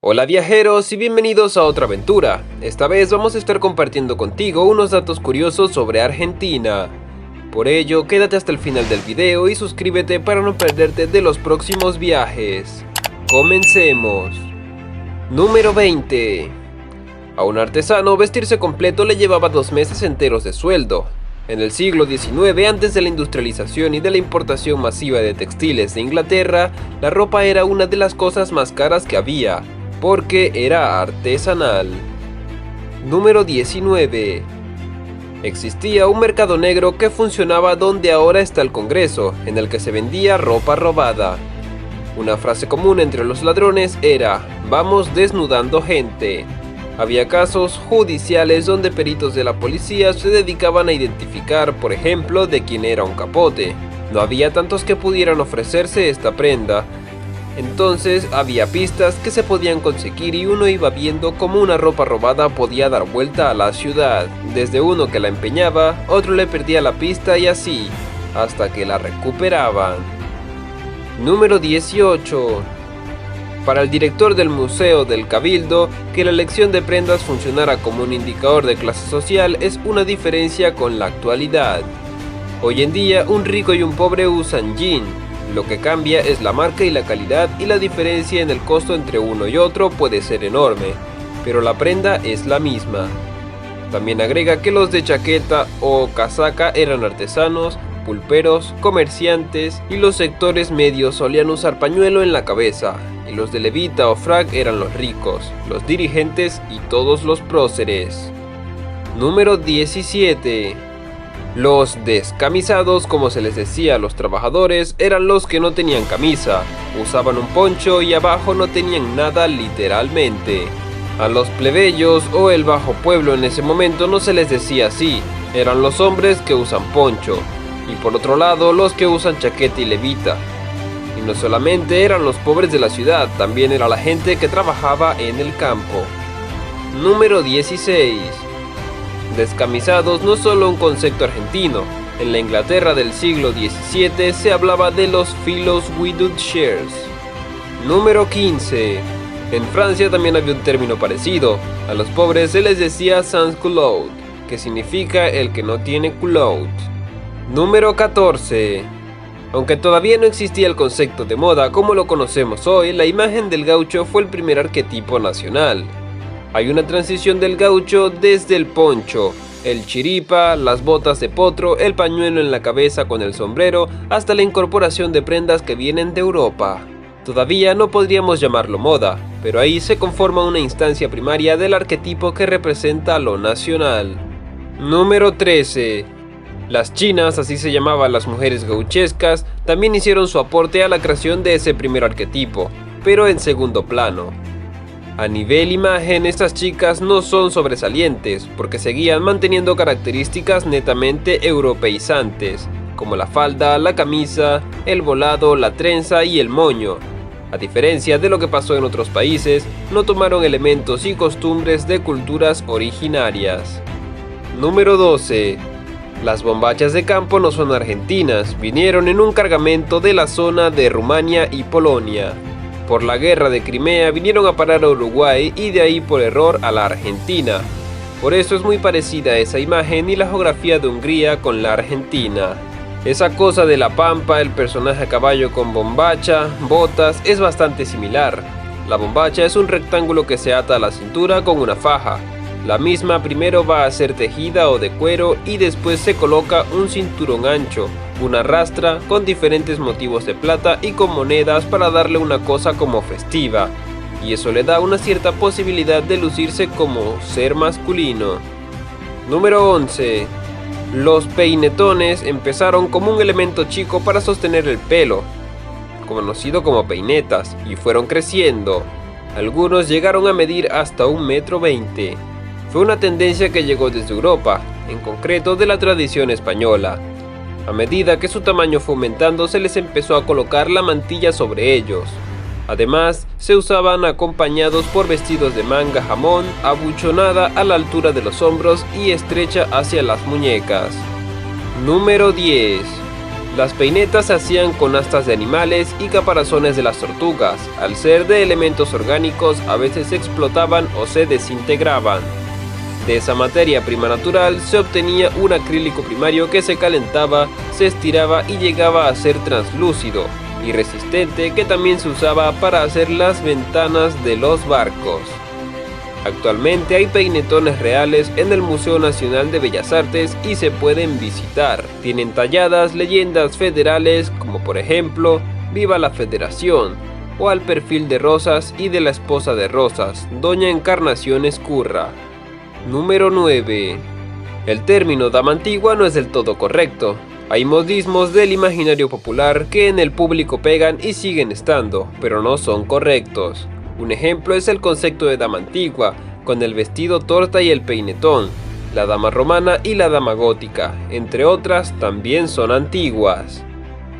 Hola viajeros y bienvenidos a otra aventura. Esta vez vamos a estar compartiendo contigo unos datos curiosos sobre Argentina. Por ello, quédate hasta el final del video y suscríbete para no perderte de los próximos viajes. Comencemos. Número 20. A un artesano vestirse completo le llevaba 2 meses enteros de sueldo. En el siglo XIX, antes de la industrialización y de la importación masiva de textiles de Inglaterra, la ropa era una de las cosas más caras que había, porque era artesanal. Número 19. Existía un mercado negro que funcionaba donde ahora está el Congreso, en el que se vendía ropa robada. Una frase común entre los ladrones era: "Vamos desnudando gente". Había casos judiciales donde peritos de la policía se dedicaban a identificar, por ejemplo, de quién era un capote. No había tantos que pudieran ofrecerse esta prenda. Entonces había pistas que se podían conseguir y uno iba viendo cómo una ropa robada podía dar vuelta a la ciudad. Desde uno que la empeñaba, otro le perdía la pista y así, hasta que la recuperaban. Número 18. Para el director del Museo del Cabildo, que la elección de prendas funcionara como un indicador de clase social es una diferencia con la actualidad. Hoy en día, un rico y un pobre usan jean. Lo que cambia es la marca y la calidad, y la diferencia en el costo entre uno y otro puede ser enorme, pero la prenda es la misma. También agrega que los de chaqueta o casaca eran artesanos, pulperos, comerciantes, y los sectores medios solían usar pañuelo en la cabeza, y los de levita o frac eran los ricos, los dirigentes y todos los próceres. Número 17. Los descamisados, como se les decía a los trabajadores, eran los que no tenían camisa, usaban un poncho y abajo no tenían nada literalmente. A los plebeyos o el bajo pueblo en ese momento no se les decía así, eran los hombres que usan poncho, y por otro lado los que usan chaqueta y levita. Y no solamente eran los pobres de la ciudad, también era la gente que trabajaba en el campo. Número 16. Descamisados no es solo un concepto argentino. En la Inglaterra del siglo XVII se hablaba de los filos without shares. Número 15. En Francia también había un término parecido. A los pobres se les decía sans culotte, que significa el que no tiene culotte. Número 14. Aunque todavía no existía el concepto de moda como lo conocemos hoy, la imagen del gaucho fue el primer arquetipo nacional. Hay una transición del gaucho desde el poncho, el chiripa, las botas de potro, el pañuelo en la cabeza con el sombrero, hasta la incorporación de prendas que vienen de Europa. Todavía no podríamos llamarlo moda, pero ahí se conforma una instancia primaria del arquetipo que representa lo nacional. Número 13. Las chinas, así se llamaban las mujeres gauchescas, también hicieron su aporte a la creación de ese primer arquetipo, pero en segundo plano. A nivel imagen, estas chicas no son sobresalientes, porque seguían manteniendo características netamente europeizantes, como la falda, la camisa, el volado, la trenza y el moño. A diferencia de lo que pasó en otros países, no tomaron elementos y costumbres de culturas originarias. Número 12. Las bombachas de campo no son argentinas, vinieron en un cargamento de la zona de Rumania y Polonia. Por la guerra de Crimea vinieron a parar a Uruguay y de ahí por error a la Argentina. Por eso es muy parecida esa imagen y la geografía de Hungría con la Argentina. Esa cosa de la pampa, el personaje a caballo con bombacha, botas, es bastante similar. La bombacha es un rectángulo que se ata a la cintura con una faja. La misma primero va a ser tejida o de cuero y después se coloca un cinturón ancho, una rastra con diferentes motivos de plata y con monedas para darle una cosa como festiva, y eso le da una cierta posibilidad de lucirse como ser masculino. Número 11. Los peinetones empezaron como un elemento chico para sostener el pelo, conocido como peinetas, y fueron creciendo. Algunos llegaron a medir hasta 1,20 m. Fue una tendencia que llegó desde Europa, en concreto de la tradición española. A medida que su tamaño fue aumentando, se les empezó a colocar la mantilla sobre ellos. Además, se usaban acompañados por vestidos de manga jamón, abuchonada a la altura de los hombros y estrecha hacia las muñecas. Número 10. Las peinetas se hacían con astas de animales y caparazones de las tortugas. Al ser de elementos orgánicos, a veces explotaban o se desintegraban. De esa materia prima natural se obtenía un acrílico primario que se calentaba, se estiraba y llegaba a ser translúcido y resistente, que también se usaba para hacer las ventanas de los barcos. Actualmente hay peinetones reales en el Museo Nacional de Bellas Artes y se pueden visitar. Tienen talladas leyendas federales como por ejemplo "Viva la Federación" o "Al perfil de Rosas y de la esposa de Rosas, Doña Encarnación Ezcurra". Número 9. El término dama antigua no es del todo correcto. Hay modismos del imaginario popular que en el público pegan y siguen estando, pero no son correctos. Un ejemplo es el concepto de dama antigua, con el vestido torta y el peinetón. La dama romana y la dama gótica, entre otras, también son antiguas.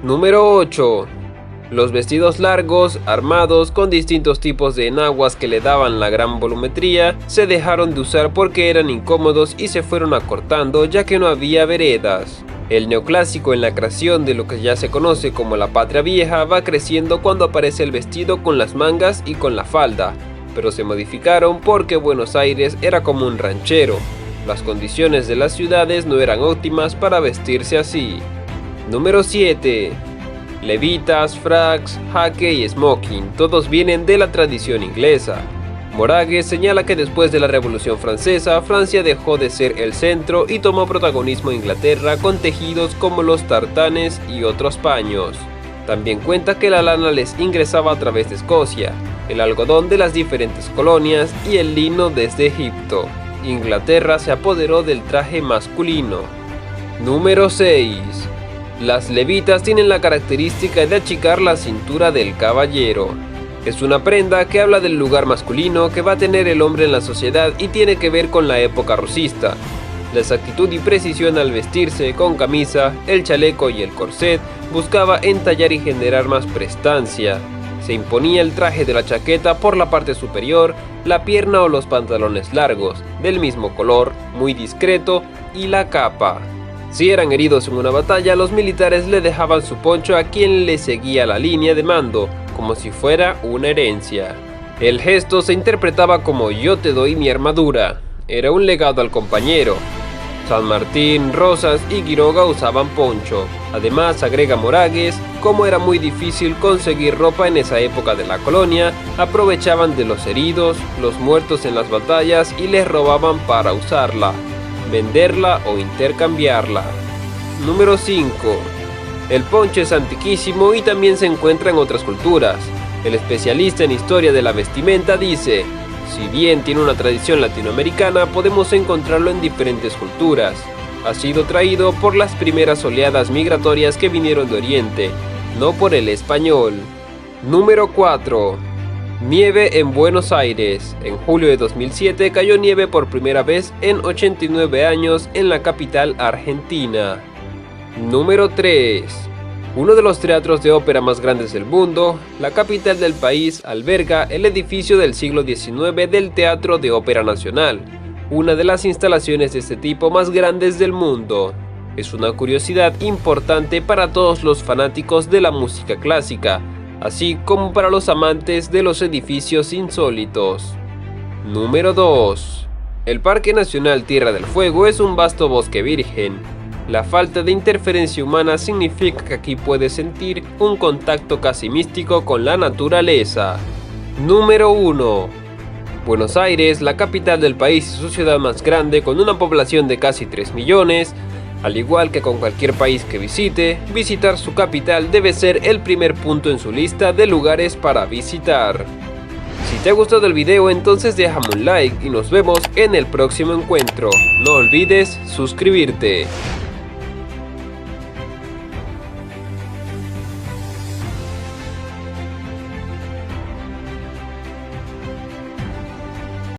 Número 8. Los vestidos largos, armados, con distintos tipos de enaguas que le daban la gran volumetría, se dejaron de usar porque eran incómodos y se fueron acortando ya que no había veredas. El neoclásico en la creación de lo que ya se conoce como la patria vieja va creciendo cuando aparece el vestido con las mangas y con la falda, pero se modificaron porque Buenos Aires era como un ranchero. Las condiciones de las ciudades no eran óptimas para vestirse así. Número 7. Levitas, fracs, jaque y smoking, todos vienen de la tradición inglesa. Moragues señala que después de la Revolución Francesa, Francia dejó de ser el centro y tomó protagonismo Inglaterra con tejidos como los tartanes y otros paños. También cuenta que la lana les ingresaba a través de Escocia, el algodón de las diferentes colonias y el lino desde Egipto. Inglaterra se apoderó del traje masculino. Número 6. Las levitas tienen la característica de achicar la cintura del caballero. Es una prenda que habla del lugar masculino que va a tener el hombre en la sociedad y tiene que ver con la época rosista. La exactitud y precisión al vestirse con camisa, el chaleco y el corset buscaba entallar y generar más prestancia. Se imponía el traje de la chaqueta por la parte superior, la pierna o los pantalones largos, del mismo color, muy discreto, y la capa. Si eran heridos en una batalla, los militares le dejaban su poncho a quien le seguía la línea de mando, como si fuera una herencia. El gesto se interpretaba como "yo te doy mi armadura", era un legado al compañero. San Martín, Rosas y Quiroga usaban poncho. Además, agrega Moragues, como era muy difícil conseguir ropa en esa época de la colonia, aprovechaban de los heridos, los muertos en las batallas y les robaban para usarla, venderla o intercambiarla. Número 5. El poncho es antiquísimo y también se encuentra en otras culturas. El especialista en historia de la vestimenta dice: si bien tiene una tradición latinoamericana, podemos encontrarlo en diferentes culturas. Ha sido traído por las primeras oleadas migratorias que vinieron de Oriente, no por el español. Número 4. Nieve en Buenos Aires. En julio de 2007 cayó nieve por primera vez en 89 años en la capital argentina. Número 3. Uno de los teatros de ópera más grandes del mundo, la capital del país alberga el edificio del siglo XIX del Teatro de Ópera Nacional, una de las instalaciones de este tipo más grandes del mundo. Es una curiosidad importante para todos los fanáticos de la música clásica, así como para los amantes de los edificios insólitos. Número 2. El Parque Nacional Tierra del Fuego es un vasto bosque virgen. La falta de interferencia humana significa que aquí puedes sentir un contacto casi místico con la naturaleza. Número 1. Buenos Aires, la capital del país y su ciudad más grande con una población de casi 3 millones. Al igual que con cualquier país que visite, visitar su capital debe ser el primer punto en su lista de lugares para visitar. Si te ha gustado el video, entonces déjame un like y nos vemos en el próximo encuentro. No olvides suscribirte.